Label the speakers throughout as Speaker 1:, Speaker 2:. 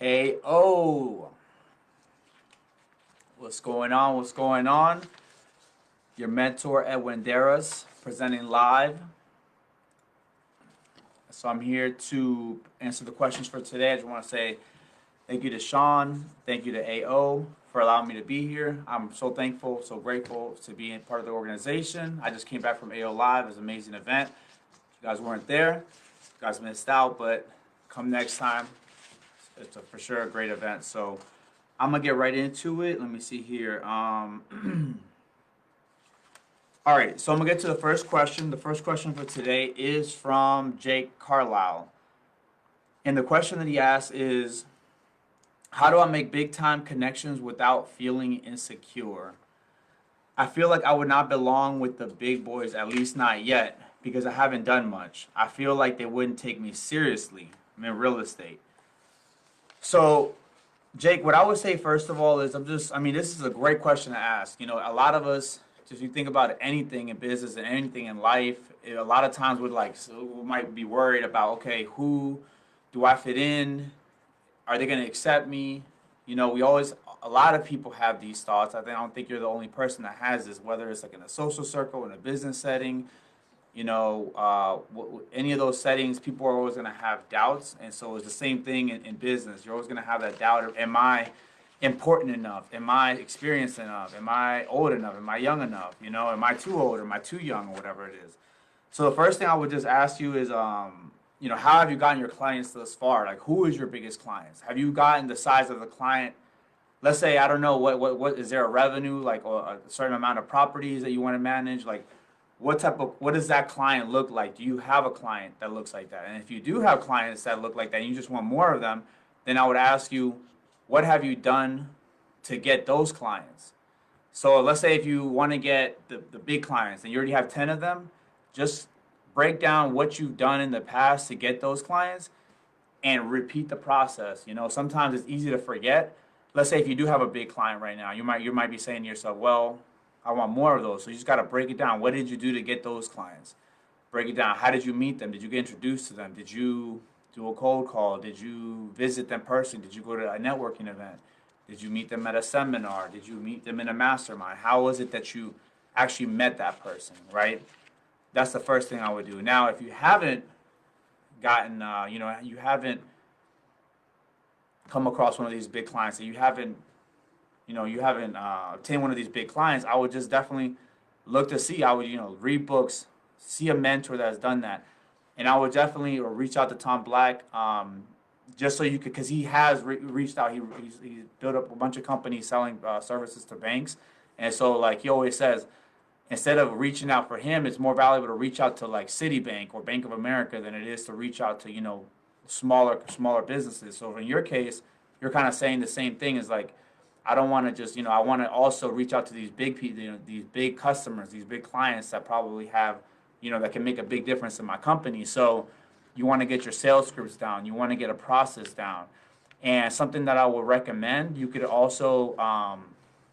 Speaker 1: AO. What's going on? What's going on? Your mentor, Edwin Deras, presenting live. So I'm here to answer the questions for today. I just want to say thank you to Sean. Thank you to AO for allowing me to be here. I'm so thankful, so grateful to be part of the organization. I just came back from AO Live. It was an amazing event. You guys weren't there. You guys missed out, but come next time. It's for sure a great event. So I'm gonna get right into it. Let me see here. All right, so I'm gonna get to the first question. The first question for today is from Jake Carlisle, and the question that he asked is, "How do I make big time connections without feeling insecure? I feel like I would not belong with the big boys, at least not yet, because I haven't done much. I feel like they wouldn't take me seriously. I'm in real estate." So Jake, what I would say first of all is this is a great question to ask. You know, a lot of us, if you think about anything in business and anything in life, a lot of times we might be worried about, okay, who do I fit in? Are they going to accept me? You know, a lot of people have these thoughts. I don't think you're the only person that has this, whether it's like in a social circle, in a business setting, any of those settings, people are always going to have doubts. And so it's the same thing in business. You're always going to have that doubt of, am I important enough? Am I experienced enough? Am I old enough? Am I young enough? You know, am I too old? Am I too young, or whatever it is? So the first thing I would just ask you is, how have you gotten your clients thus far? Like, who is your biggest clients? Have you gotten the size of the client? Let's say, I don't know, what is there a revenue, like a certain amount of properties that you want to manage? Like, what does that client look like? Do you have a client that looks like that? And if you do have clients that look like that and you just want more of them, then I would ask you, what have you done to get those clients? So let's say if you want to get the big clients and you already have 10 of them, just break down what you've done in the past to get those clients and repeat the process. You know, sometimes it's easy to forget. Let's say if you do have a big client right now, you might be saying to yourself, well, I want more of those. So you just got to break it down. What did you do to get those clients? Break it down. How did you meet them? Did you get introduced to them? Did you do a cold call? Did you visit them personally? Did you go to a networking event? Did you meet them at a seminar? Did you meet them in a mastermind? How was it that you actually met that person, right? That's the first thing I would do. Now, if you haven't gotten, you haven't come across one of these big clients, that you haven't obtained one of these big clients, I would just definitely look to see. I would, read books, see a mentor that has done that. And I would definitely reach out to Tom Black, just so you could, because he has reached out. He's built up a bunch of companies selling services to banks. And so, like he always says, instead of reaching out for him, it's more valuable to reach out to like Citibank or Bank of America than it is to reach out to, smaller businesses. So in your case, you're kind of saying the same thing as like, I don't want to just, I want to also reach out to these big people, these big customers, these big clients that probably have, that can make a big difference in my company. So you want to get your sales scripts down. You want to get a process down. And something that I would recommend, you could also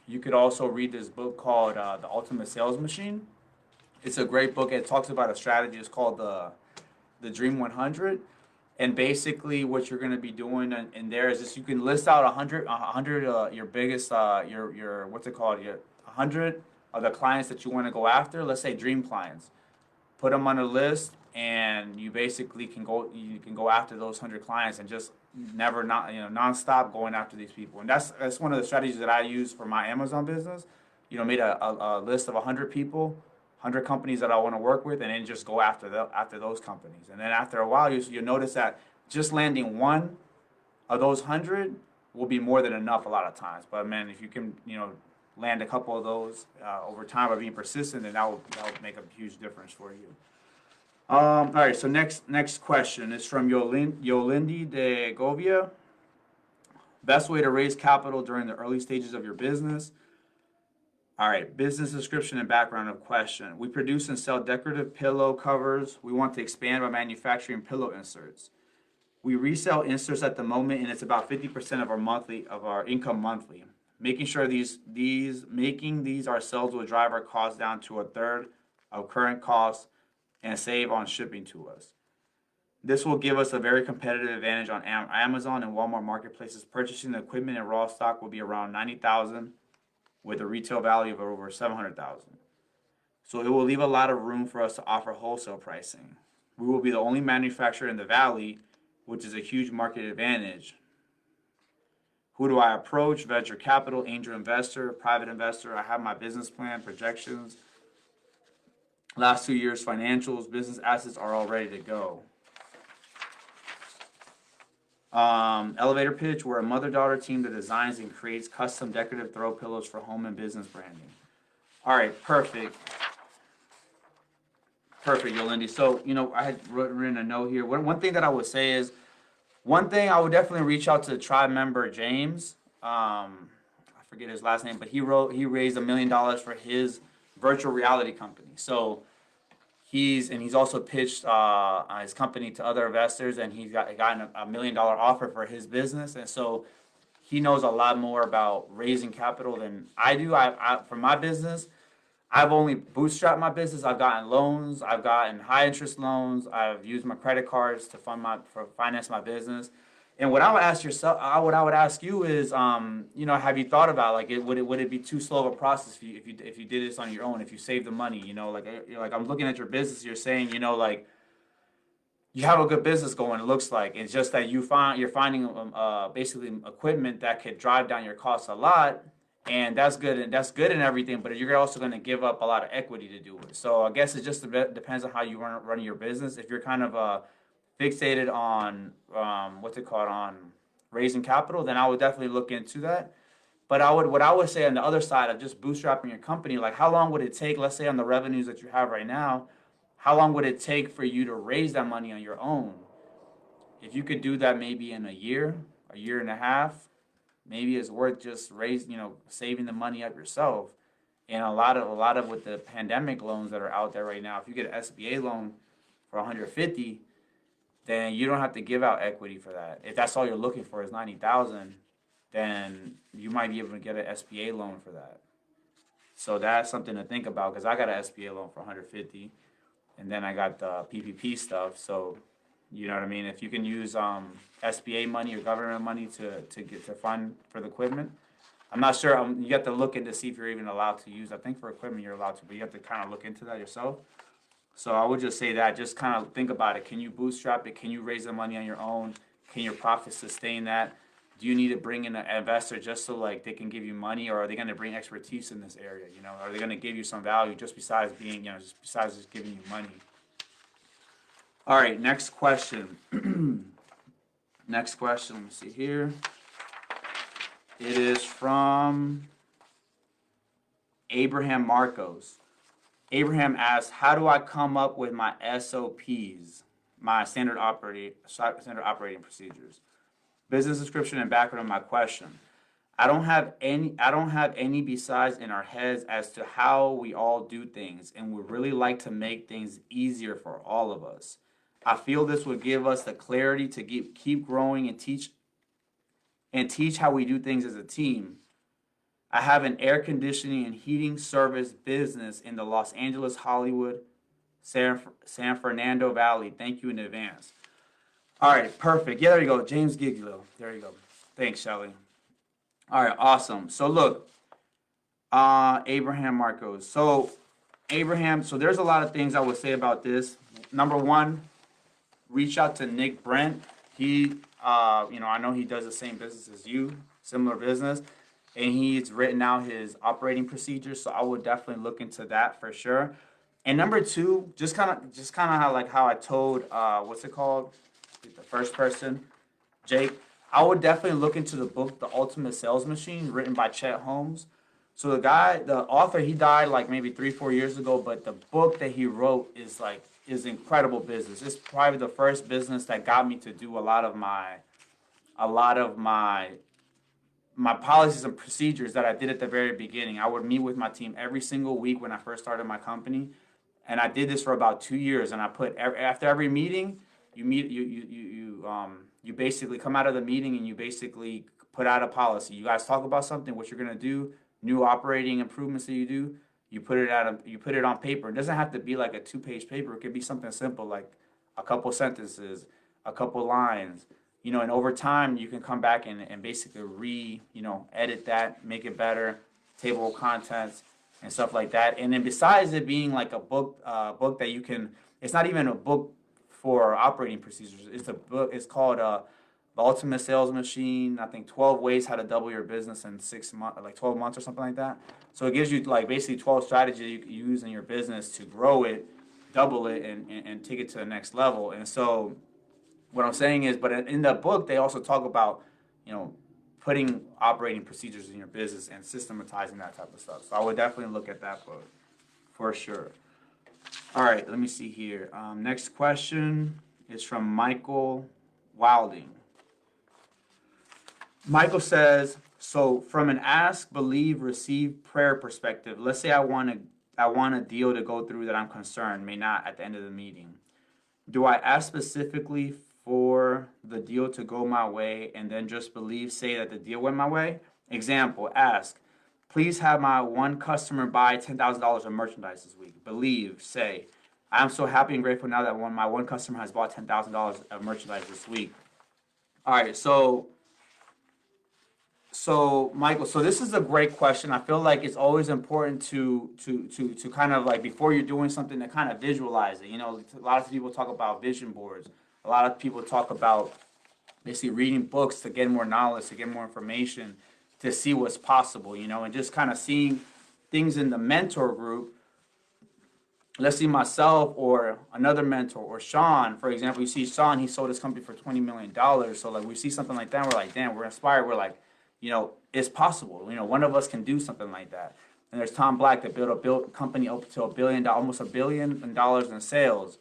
Speaker 1: read this book called The Ultimate Sales Machine. It's a great book. It talks about a strategy. It's called the Dream 100. And basically, what you're going to be doing in there is just you can list out 100 your biggest your what's it called, your 100 of the clients that you want to go after. Let's say dream clients. Put them on a list, and you basically can go after those 100 clients and just nonstop going after these people. And that's one of the strategies that I use for my Amazon business. Made a list of 100 people, 100 companies that I want to work with, and then just go after those companies. And then after a while, you notice that just landing one of those 100 will be more than enough a lot of times. But man, if you can land a couple of those over time by being persistent, then that will make a huge difference for you. All right, so next question is from Yolindi de Govia. Best way to raise capital during the early stages of your business. All right, business description and background of question. We produce and sell decorative pillow covers. We want to expand by manufacturing pillow inserts. We resell inserts at the moment, and it's about 50% of our income monthly. Making sure making these ourselves will drive our costs down to a third of current costs and save on shipping to us. This will give us a very competitive advantage on Amazon and Walmart marketplaces. Purchasing the equipment in raw stock will be around 90,000 with a retail value of over 700,000. So it will leave a lot of room for us to offer wholesale pricing. We will be the only manufacturer in the valley, which is a huge market advantage. Who do I approach? Venture capital, angel investor, private investor. I have my business plan, projections. Last 2 years, financials, business assets are all ready to go. Elevator pitch. We're a mother-daughter team that designs and creates custom decorative throw pillows for home and business branding. All right, perfect. Perfect, Yolandi. So, I had written a note here. One thing that I would say is, one thing I would definitely reach out to the tribe member, James. I forget his last name, but he raised $1 million for his virtual reality company. So he's also pitched his company to other investors, and he's gotten $1 million offer for his business. And so he knows a lot more about raising capital than I do. For my business, I've only bootstrapped my business. I've gotten loans. I've gotten high interest loans. I've used my credit cards to finance my business. And what I would ask you is, have you thought about would it be too slow of a process for you if you did this on your own, if you save the money, I'm looking at your business. You're saying, you have a good business going. It looks like it's just that you're finding basically equipment that could drive down your costs a lot. And that's good and everything, but you're also going to give up a lot of equity to do it. So I guess it just depends on how you run your business. If you're kind of fixated on on raising capital, then I would definitely look into that. But what I would say on the other side of just bootstrapping your company, like how long would it take? Let's say on the revenues that you have right now, how long would it take for you to raise that money on your own? If you could do that maybe in a year and a half. Maybe it's worth just saving the money up yourself. And a lot of with the pandemic loans that are out there right now, if you get an SBA loan for 150, then you don't have to give out equity for that. If that's all you're looking for is 90,000, then you might be able to get an SBA loan for that. So that's something to think about, because I got an SBA loan for 150, and then I got the PPP stuff. So you know what I mean? If you can use SBA money or government money to fund for the equipment, I'm not sure. You have to look into see if you're even allowed to use. I think for equipment you're allowed to, but you have to kind of look into that yourself. So I would just say that, just kind of think about it. Can you bootstrap it? Can you raise the money on your own? Can your profits sustain that? Do you need to bring in an investor just so they can give you money, or are they going to bring expertise in this area? Are they going to give you some value just besides just giving you money? All right, next question. Next question, let me see here. It is from Abraham Marcos. Abraham asks, how do I come up with my SOPs, my standard operating procedures? Business description and background of my question. I don't have any besides in our heads as to how we all do things, and we really like to make things easier for all of us. I feel this would give us the clarity to keep growing and teach how we do things as a team. I have an air conditioning and heating service business in the Los Angeles, Hollywood, San Fernando Valley. Thank you in advance. All right, perfect. Yeah, there you go. James Giglio. There you go. Thanks, Shelly. All right, awesome. So look, Abraham Marcos. So there's a lot of things I would say about this. Number one, reach out to Nick Brent. He, I know he does the same business as you, similar business, and he's written out his operating procedures. So I would definitely look into that for sure. And number two, just kind of how I told, what's it called? The first person, Jake. I would definitely look into the book, The Ultimate Sales Machine, written by Chet Holmes. So the author, he died maybe 3-4 years ago, but the book that he wrote is incredible business. It's probably the first business that got me to do a lot of my policies and procedures that I did at the very beginning. I would meet with my team every single week when I first started my company, and I did this for about 2 years. And I put after every meeting, you basically come out of the meeting and you basically put out a policy. You guys talk about something, what you're gonna do, new operating improvements that you do. You put it on paper. It doesn't have to be like a 2-page paper. It could be something simple like a couple sentences, a couple lines, and over time you can come back and basically edit that, make it better, table of contents and stuff like that. And then besides it being like a book that you can, it's not even a book for operating procedures. It's a book. It's called The Ultimate Sales Machine. I think 12 ways how to double your business in 6 months, like 12 months or something like that. So it gives you like basically 12 strategies you can use in your business to grow it, double it, and take it to the next level. And so what I'm saying is, but in the book, they also talk about, putting operating procedures in your business and systematizing that type of stuff. So I would definitely look at that book for sure. All right, let me see here. Next question is from Michael Wilding. Michael says, so from an ask, believe, receive, prayer perspective, let's say I want a deal to go through that I'm concerned may not at the end of the meeting. Do I ask specifically for the deal to go my way and then just believe, say that the deal went my way? Example, ask, please have my one customer buy $10,000 of merchandise this week. Believe, say, I'm so happy and grateful now that my one customer has bought $10,000 of merchandise this week. All right, so Michael, so this is a great question. I feel like it's always important to kind of like before you're doing something to kind of visualize it. A lot of people talk about vision boards. A lot of people talk about basically reading books to get more knowledge, to get more information, to see what's possible, and just kind of seeing things in the mentor group. Let's see myself or another mentor or Sean, for example. You see Sean, he sold his company for $20 million. So like we see something like that, we're like, damn, we're inspired. We're like, it's possible. One of us can do something like that. And there's Tom Black that built a company up to almost $1 billion in sales.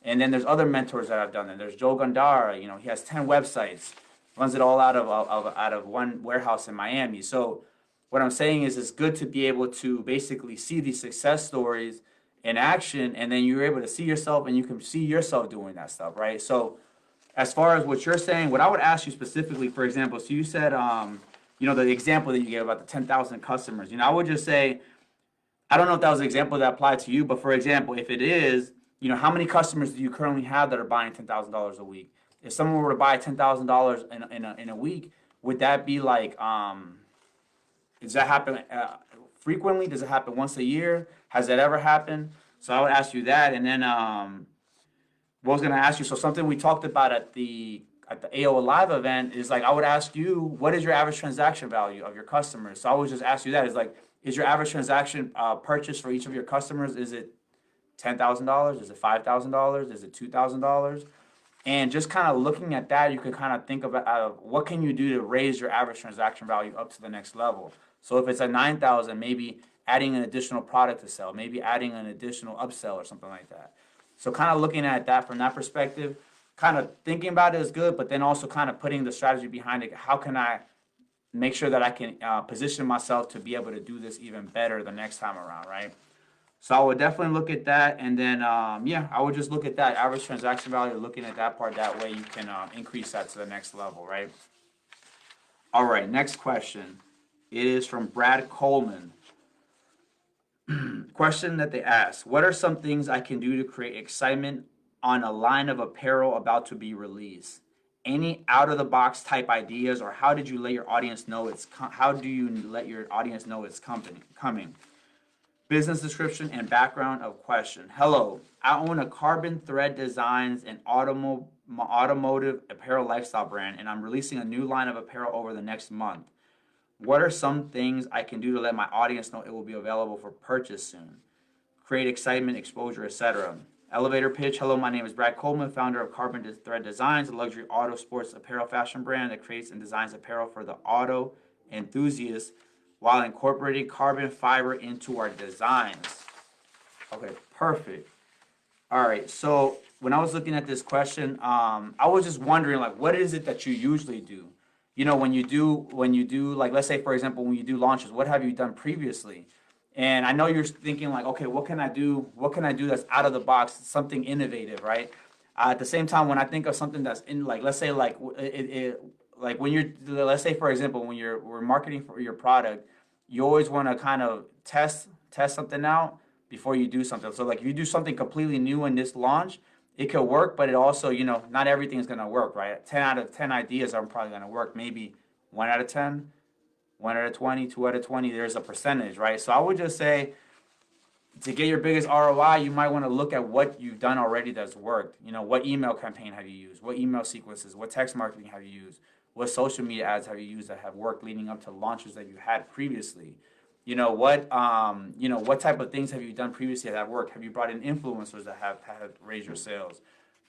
Speaker 1: And then there's other mentors that I've done that. There's Joe Gandara. He has 10 websites, runs it all out of one warehouse in Miami. So what I'm saying is it's good to be able to basically see these success stories in action, and then you're able to see yourself and you can see yourself doing that stuff, right? So as far as what you're saying, what I would ask you specifically, for example, so you said, the example that you gave about the 10,000 customers, I would just say, I don't know if that was an example that applied to you, but for example, if it is, how many customers do you currently have that are buying $10,000 a week? If someone were to buy $10,000 in a week, would that be like, does that happen frequently? Does it happen once a year? Has that ever happened? So I would ask you that, and then what I was going to ask you, so something we talked about at the AO Live event is like, I would ask you, what is your average transaction value of your customers? So I would just ask you that, is like, is your average transaction purchase for each of your customers, is it $10,000? Is it $5,000? Is it $2,000? And just kind of looking at that, you can kind of think about what can you do to raise your average transaction value up to the next level. So if it's at 9,000, maybe adding an additional product to sell, maybe adding an additional upsell or something like that. So kind of looking at that from that perspective, kind of thinking about it is good, but then also kind of putting the strategy behind it. How can I make sure that I can position myself to be able to do this even better the next time around, right? So I would definitely look at that, and then I would just look at that average transaction value, looking at that part. That way you can increase that to the next level, right? All right, next question. It is from Brad Coleman. Question that they ask: what are some things I can do to create excitement on a line of apparel about to be released? Any out-of-the-box type ideas, or how do you let your audience know it's coming? Business description and background of question. Hello, I own a Carbon Thread Designs and automotive apparel lifestyle brand, and I'm releasing a new line of apparel over the next month. What are some things I can do to let my audience know it will be available for purchase soon? Create excitement, exposure, etc. Elevator pitch. Hello, my name is Brad Coleman, founder of Carbon Thread Designs, a luxury auto sports apparel fashion brand that creates and designs apparel for the auto enthusiasts while incorporating carbon fiber into our designs. Okay, perfect. All right, so when I was looking at this question, I was just wondering, like, what is it that you usually do? When you do, like, let's say, for example, when you do launches, what have you done previously? And I know you're thinking like, okay, what can I do? What can I do that's out of the box, something innovative, right? At the same time, when I think of something that's in, like, let's say, like, like when you're, let's say, for example, when we're marketing for your product, you always want to kind of test something out before you do something. So like if you do something completely new in this launch, it could work, but it also, not everything is going to work, right? 10 out of 10 ideas are probably going to work. Maybe 1 out of 10, 1 out of 20, 2 out of 20, there's a percentage, right? So I would just say to get your biggest ROI, you might want to look at what you've done already that's worked. What email campaign have you used? What email sequences? What text marketing have you used? What social media ads have you used that have worked leading up to launches that you had previously? What type of things have you done previously that have worked? Have you brought in influencers that have raised your sales?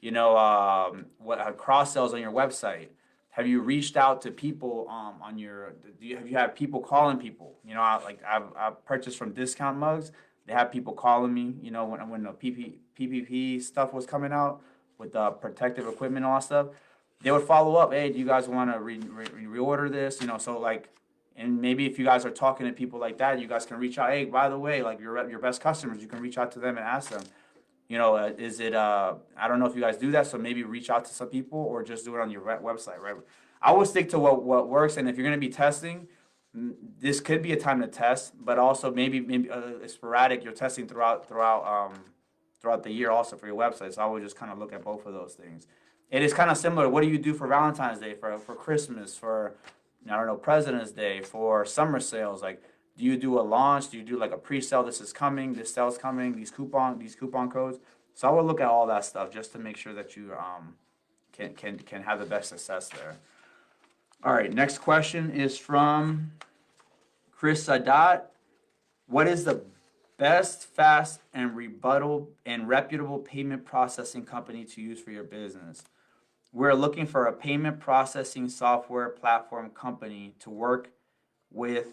Speaker 1: What cross sells on your website? Have you reached out to people have you had people calling people? I've purchased from Discount Mugs. They have people calling me, when the PPP stuff was coming out with the protective equipment and all that stuff. They would follow up. Hey, do you guys want to reorder this? And maybe if you guys are talking to people like that, you guys can reach out. Hey, by the way, like your best customers, you can reach out to them and ask them. I don't know if you guys do that, so maybe reach out to some people or just do it on your website, right? I would stick to what works, and if you're going to be testing, this could be a time to test, but also maybe sporadic. You're testing throughout the year also for your website. So I would just kind of look at both of those things. It is kind of similar. What do you do for Valentine's Day, for Christmas, for President's Day, for summer sales? Like, do you do a launch? Do you do like a pre-sale? This is coming. This sale's coming. These coupon codes. So I would look at all that stuff just to make sure that you can have the best success there. All right. Next question is from Chris Sadat. What is the best, fast, and reputable payment processing company to use for your business? We're looking for a payment processing software platform company to work with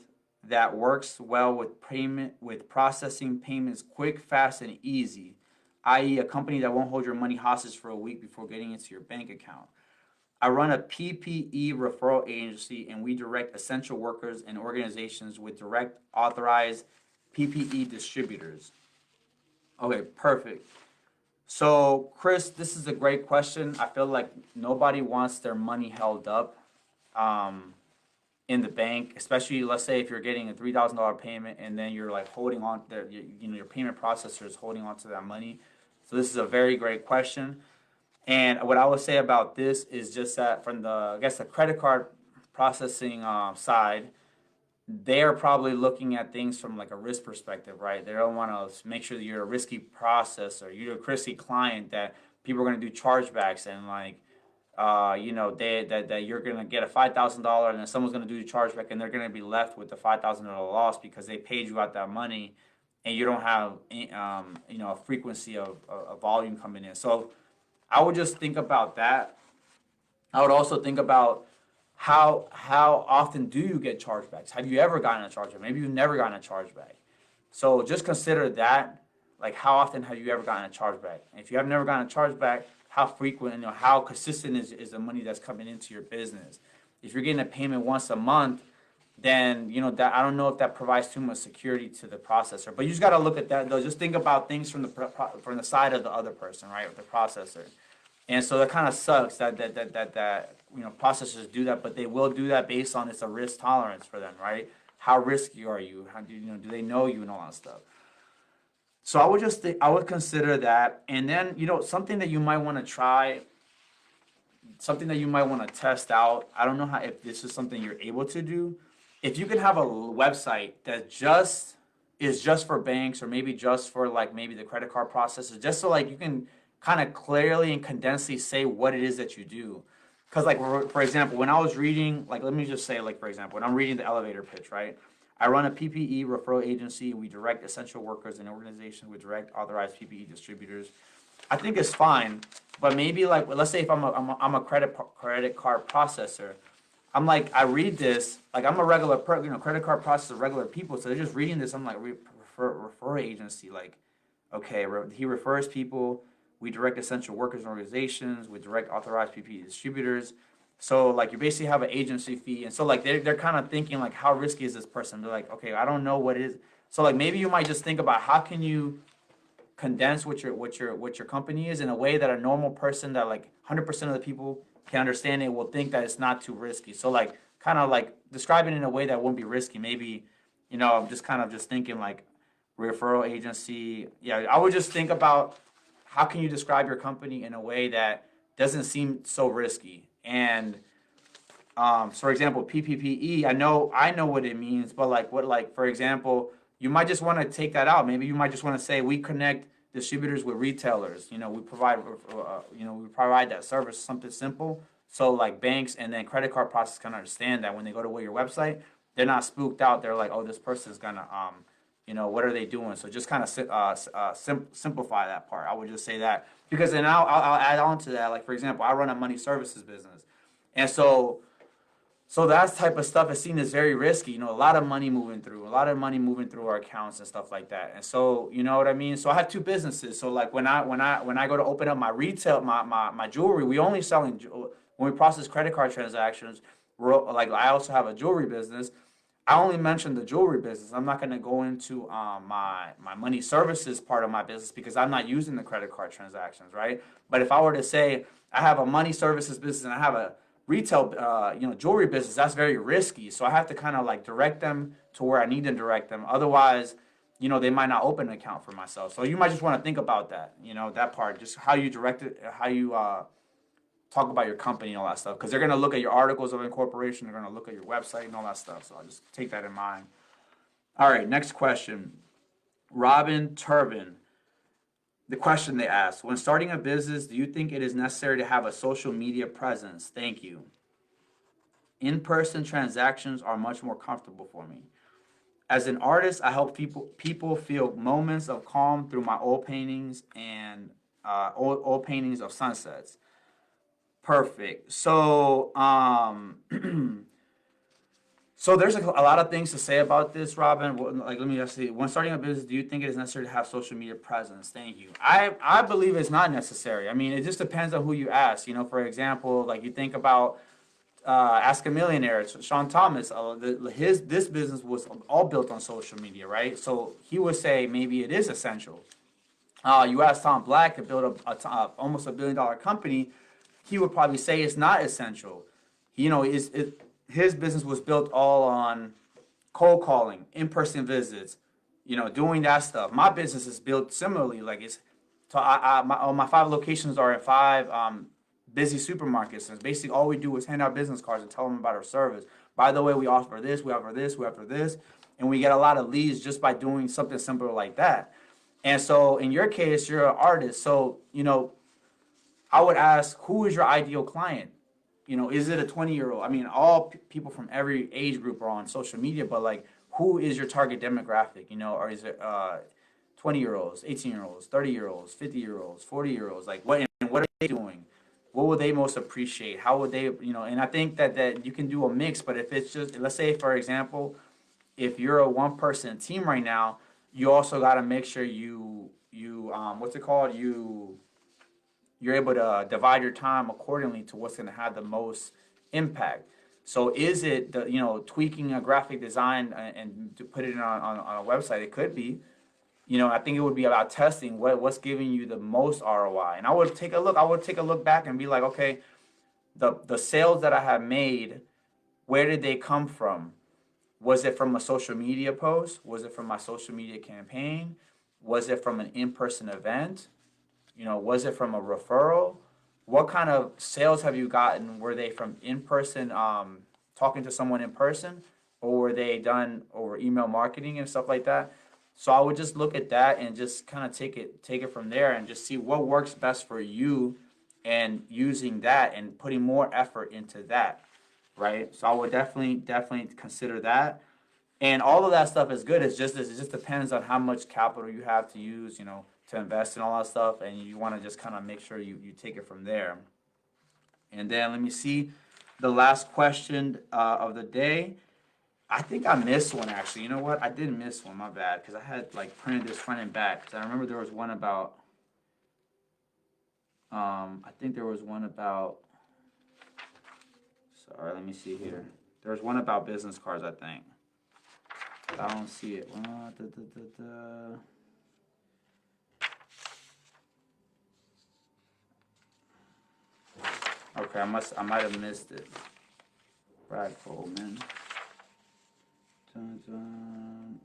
Speaker 1: that works well with processing payments quick, fast, and easy, i.e. a company that won't hold your money hostage for a week before getting into your bank account. I run a PPE referral agency, and we direct essential workers and organizations with direct authorized PPE distributors. Okay, perfect. So, Chris, this is a great question. I feel like nobody wants their money held up in the bank, especially, let's say, if you're getting a $3,000 payment and then you're like holding on to your payment processor is holding on to that money. So this is a very great question. And what I would say about this is just that from the credit card processing side, they're probably looking at things from like a risk perspective, right? They don't want to make sure that you're a risky processor, you're a risky client, that people are going to do chargebacks and that you're going to get a $5,000 and then someone's going to do the chargeback and they're going to be left with the $5,000 loss because they paid you out that money and you don't have a frequency of volume coming in. So I would just think about that. I would also think about how often do you get chargebacks? Have you ever gotten a chargeback? Maybe you've never gotten a chargeback. So just consider that, like how often have you ever gotten a chargeback? And if you have never gotten a chargeback, how frequent and how consistent is the money that's coming into your business? If you're getting a payment once a month, then that I don't know if that provides too much security to the processor. But you just got to look at that though. Just think about things from the side of the other person, right, the processor. And so that kind of sucks that processors do that, but they will do that based on it's a risk tolerance for them, right? How risky are you? How do they know you and all that stuff? So I would consider that, and then something that you might want to try, something that you might want to test out. I don't know if this is something you're able to do. If you can have a website that is just for banks or maybe just for maybe the credit card processors, just so you can kind of clearly and condensedly say what it is that you do. Because for example, when I was reading, let me just say, for example, when I'm reading the elevator pitch, right? I run a PPE referral agency. We direct essential workers and organizations with direct authorized PPE distributors. I think it's fine, but maybe let's say if I'm a credit card processor, I read this, I'm a regular credit card processor, regular people, so they're just reading this. I'm refer agency, okay, he refers people. We direct essential workers and organizations. We direct authorized PPE distributors. So you basically have an agency fee, and so they're kind of thinking how risky is this person? They're like, okay, I don't know what it is. So maybe you might just think about how can you condense what your company is in a way that a normal person that 100% of the people can understand it will think that it's not too risky. So kind of describe it in a way that won't be risky. Maybe I'm just thinking referral agency. Yeah, I would just think about how can you describe your company in a way that doesn't seem so risky? And so for example, PPPE, I know what it means, but like what, like for example, you might just want to take that out. Maybe you might just want to say we connect distributors with retailers. We provide that service, something simple. So like banks and then credit card processors can understand that when they go to your website, they're not spooked out. They're like, oh, this person's gonna what are they doing? So just kind of simplify that part. I would just say that because then I'll add on to that. Like for example, I run a money services business, and so that type of stuff is seen as very risky. A lot of money moving through, our accounts and stuff like that. And so, you know what I mean? So I have two businesses. So like when I go to open up my retail, my jewelry, we only selling when we process credit card transactions. Like I also have a jewelry business. I only mentioned the jewelry business. I'm not going to go into my money services part of my business because I'm not using the credit card transactions, right? But if I were to say I have a money services business and I have a retail, jewelry business, that's very risky. So I have to kind of like direct them to where I need to direct them. Otherwise, they might not open an account for myself. So you might just want to think about that, that part, just how you direct it, how you talk about your company and all that stuff. Because they're going to look at your articles of incorporation. They're going to look at your website and all that stuff. So I'll just take that in mind. All right, next question. Robin Turbin. The question they asked, when starting a business, do you think it is necessary to have a social media presence? Thank you. In-person transactions are much more comfortable for me. As an artist, I help people feel moments of calm through my oil paintings and oil paintings of sunsets. Perfect. So, so there's a lot of things to say about this, Robin. Like, let me just see. When starting a business, do you think it is necessary to have social media presence? Thank you. I believe it's not necessary. I mean, it just depends on who you ask. For example, like you think about Ask a Millionaire, AkaShawnThomas. This business was all built on social media, right? So he would say maybe it is essential. You ask Tom Black to build almost $1 billion company, he would probably say it's not essential. His business was built all on cold calling, in-person visits, doing that stuff. My business is built similarly. Like my 5 locations are in 5 busy supermarkets. And basically all we do is hand out business cards and tell them about our service. By the way, we offer this, we offer this, we offer this, and we get a lot of leads just by doing something simple like that. And so in your case, you're an artist. So, I would ask, who is your ideal client? Is it a 20-year-old? I mean, all people from every age group are on social media, but like, who is your target demographic? Or is it 20-year-olds, 18-year-olds, 30-year-olds, 50-year-olds, 40-year-olds? Like, what are they doing? What would they most appreciate? How would they, And I think that you can do a mix, but if it's just, let's say, for example, if you're a one-person team right now, you also got to make sure you what's it called? You're able to divide your time accordingly to what's going to have the most impact. So is it tweaking a graphic design and to put it on a website? It could be. I think it would be about testing what's giving you the most ROI. And I would take a look back and be like, okay, the sales that I have made, where did they come from? Was it from a social media post? Was it from my social media campaign? Was it from an in-person event? Was it from a referral? What kind of sales have you gotten? Were they from in-person, talking to someone in person, or were they done over email marketing and stuff like that? So I would just look at that and just kind of take it from there and just see what works best for you, and using that and putting more effort into that, right? So I would definitely consider that. And all of that stuff is good. It just depends on how much capital you have to use, to invest in all that stuff, and you want to just kind of make sure you take it from there. And then let me see the last question of the day. I think I missed one actually. You know what? I did miss one. My bad, because I had like printed this front and back. Because I remember there was one about. I think there was one about. Sorry, let me see here. There was one about business cards, I think. I don't see it. Okay, I might have missed it. Brad Coleman. Dun, dun.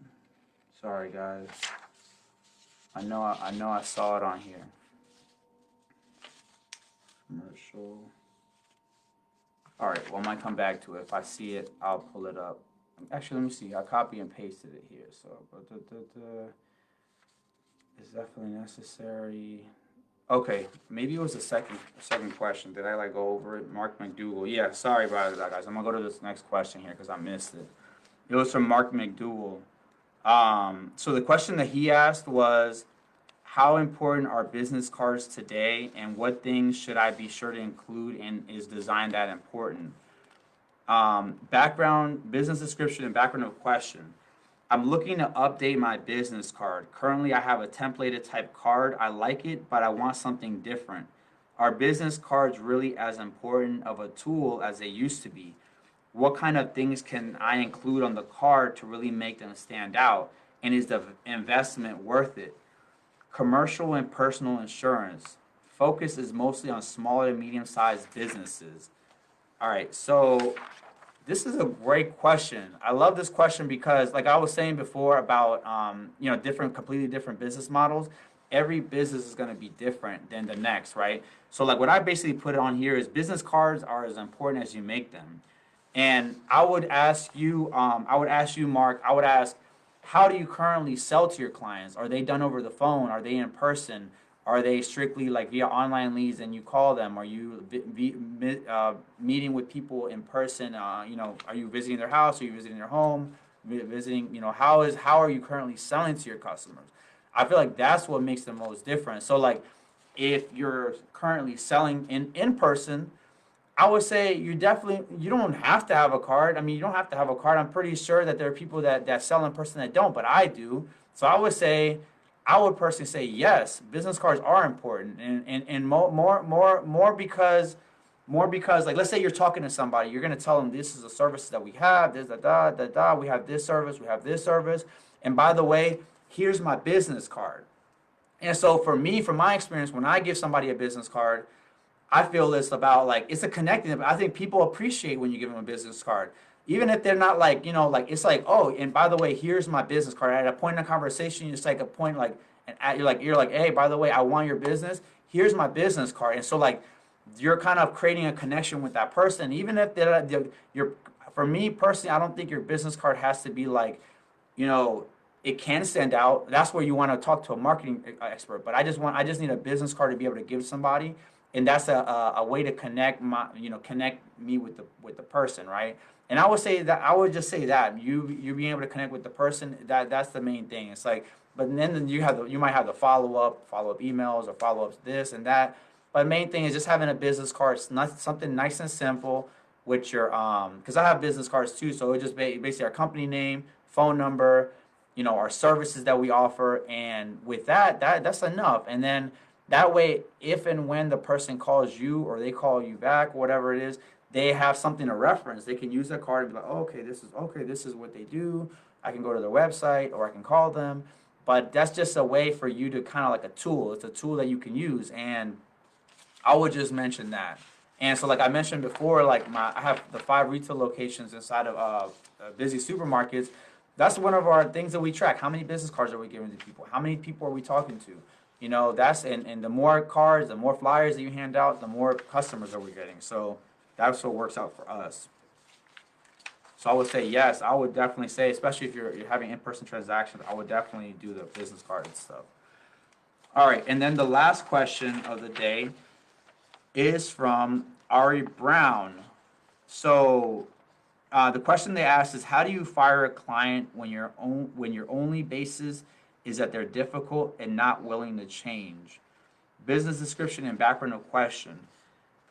Speaker 1: Sorry, guys. I know I saw it on here. Commercial. All right, well, I might come back to it. If I see it, I'll pull it up. Actually, let me see. I copy and pasted it here. So, it's definitely necessary. Okay, maybe it was the second question. Did I like go over it? Mark McDougal. Yeah, sorry about that, guys. I'm gonna go to this next question here because I missed it. It was from Mark McDougal. So the question that he asked was, how important are business cards today, and what things should I be sure to include, and is design that important? Background, business description, and background of question. I'm looking to update my business card. Currently, I have a templated type card. I like it, but I want something different. Are business cards really as important of a tool as they used to be? What kind of things can I include on the card to really make them stand out? And is the investment worth it? Commercial and personal insurance. Focus is mostly on smaller to medium-sized businesses. All right, so this is a great question. I love this question because, like I was saying before about, completely different business models. Every business is going to be different than the next, right? So, like, what I basically put on here is business cards are as important as you make them. And I would ask you, Mark. I would ask, how do you currently sell to your clients? Are they done over the phone? Are they in person? Are they strictly like via online leads and you call them? Are you meeting with people in person? Are you visiting their house? Are you visiting their home? Visiting, how are you currently selling to your customers? I feel like that's what makes the most difference. So like, if you're currently selling in person, I would say you don't have to have a card. I mean, you don't have to have a card. I'm pretty sure that there are people that sell in person that don't, but I do. So I would personally say yes, business cards are important, and more because like, let's say you're talking to somebody, you're gonna tell them this is the services that we have, this we have this service, and by the way, here's my business card. And so for me, from my experience, when I give somebody a business card, I feel it's about like it's a connecting. I think people appreciate when you give them a business card, even if they're not like it's like, oh, and by the way, here's my business card. At a point in the conversation, it's like a point like, you're like, hey, by the way, I want your business. Here's my business card, and so like you're kind of creating a connection with that person, even if you're. For me personally, I don't think your business card has to be like, it can stand out. That's where you want to talk to a marketing expert. But I just need a business card to be able to give somebody. And that's a way to connect me with the person, right? And I would just say that you being able to connect with the person, that's the main thing. It's like, but then you might have the follow up emails or follow ups this and that. But the main thing is just having a business card. It's not something nice and simple with your because I have business cards too. So it just basically our company name, phone number, our services that we offer, and with that's enough. And then that way, if and when the person calls you or they call you back, whatever it is, they have something to reference. They can use that card and be like, oh, this is what they do. I can go to their website or I can call them. But that's just a way for you to kind of like a tool. It's a tool that you can use. And I would just mention that. And so like I mentioned before, like I have the 5 retail locations inside of busy supermarkets. That's one of our things that we track. How many business cards are we giving to people? How many people are we talking to? That's and the more cards, the more flyers that you hand out, the more customers that we're getting. So that's what works out for us. So I would say yes. I would definitely say, especially if you're having in-person transactions, I would definitely do the business card and stuff. All right, and then the last question of the day is from Ari Brown. So the question they asked is, how do you fire a client when your only basis is that they're difficult and not willing to change? Business description and background of question.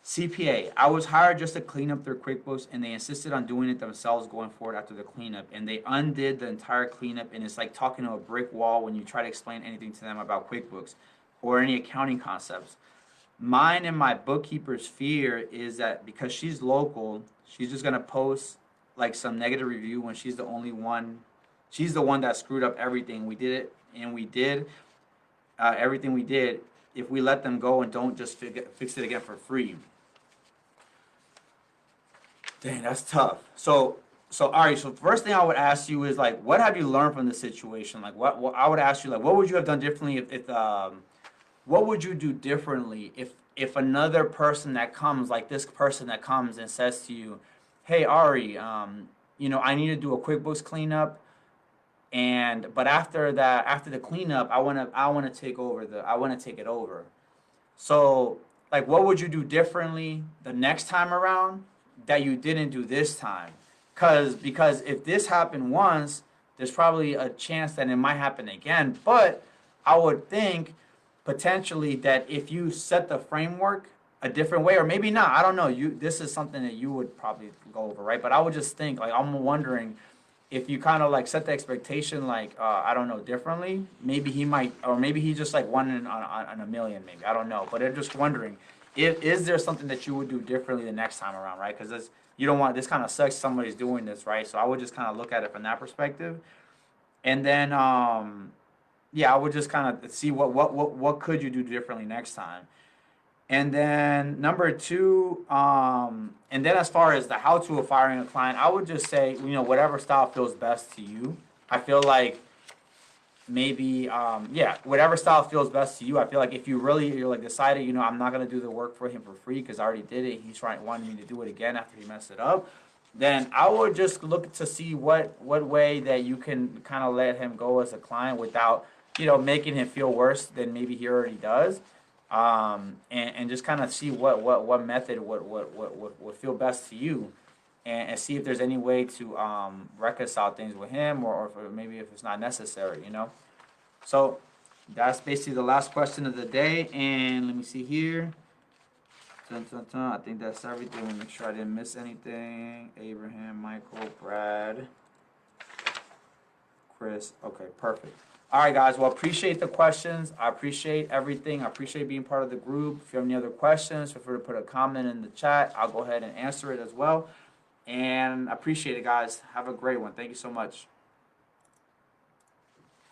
Speaker 1: CPA, I was hired just to clean up their QuickBooks, and they insisted on doing it themselves going forward after the cleanup, and they undid the entire cleanup, and it's like talking to a brick wall when you try to explain anything to them about QuickBooks or any accounting concepts. Mine and my bookkeeper's fear is that because she's local, she's just going to post like some negative review when she's the one that screwed up everything. We did it, and we did everything we did if we let them go and don't just fix it again for free. Dang, that's tough. So all right. So first thing I would ask you is like, what have you learned from the situation? Like, what I would ask you, like, what would you have done differently if what would you do differently if another person that comes, like this person that comes and says to you, hey, Ari, I need to do a QuickBooks cleanup. But after that, after the cleanup, I want to take it over. So, like, what would you do differently the next time around that you didn't do this time? Because if this happened once, there's probably a chance that it might happen again. But I would think potentially that if you set the framework a different way, or maybe not, I don't know. This is something that you would probably go over, right? But I would just think, like, I'm wondering if you kind of like set the expectation, like, I don't know, differently. Maybe he might, or maybe he just like one on a million, maybe, I don't know. But I'm just wondering, if is there something that you would do differently the next time around, right? Because you don't want, this kind of sucks somebody's doing this, right? So I would just kind of look at it from that perspective. And then yeah, I would just kind of see what could you do differently next time. And then number two, and then as far as the how to of firing a client, I would just say, whatever style feels best to you. I feel like maybe, yeah, whatever style feels best to you. I feel like if you're like decided, I'm not gonna do the work for him for free because I already did it. He's wanting me to do it again after he messed it up. Then I would just look to see what way that you can kind of let him go as a client without, making him feel worse than maybe he already does. And just kind of see what method would feel best to you, and see if there's any way to reconcile things with him, or maybe if it's not necessary. So that's basically the last question of the day. And let me see here. Dun, dun, dun. I think that's everything. Let me make sure I didn't miss anything. Abraham, Michael, Brad, Chris. Okay, perfect. All right, guys. Well, appreciate the questions. I appreciate everything. I appreciate being part of the group. If you have any other questions, feel free to put a comment in the chat. I'll go ahead and answer it as well. And I appreciate it, guys. Have a great one. Thank you so much.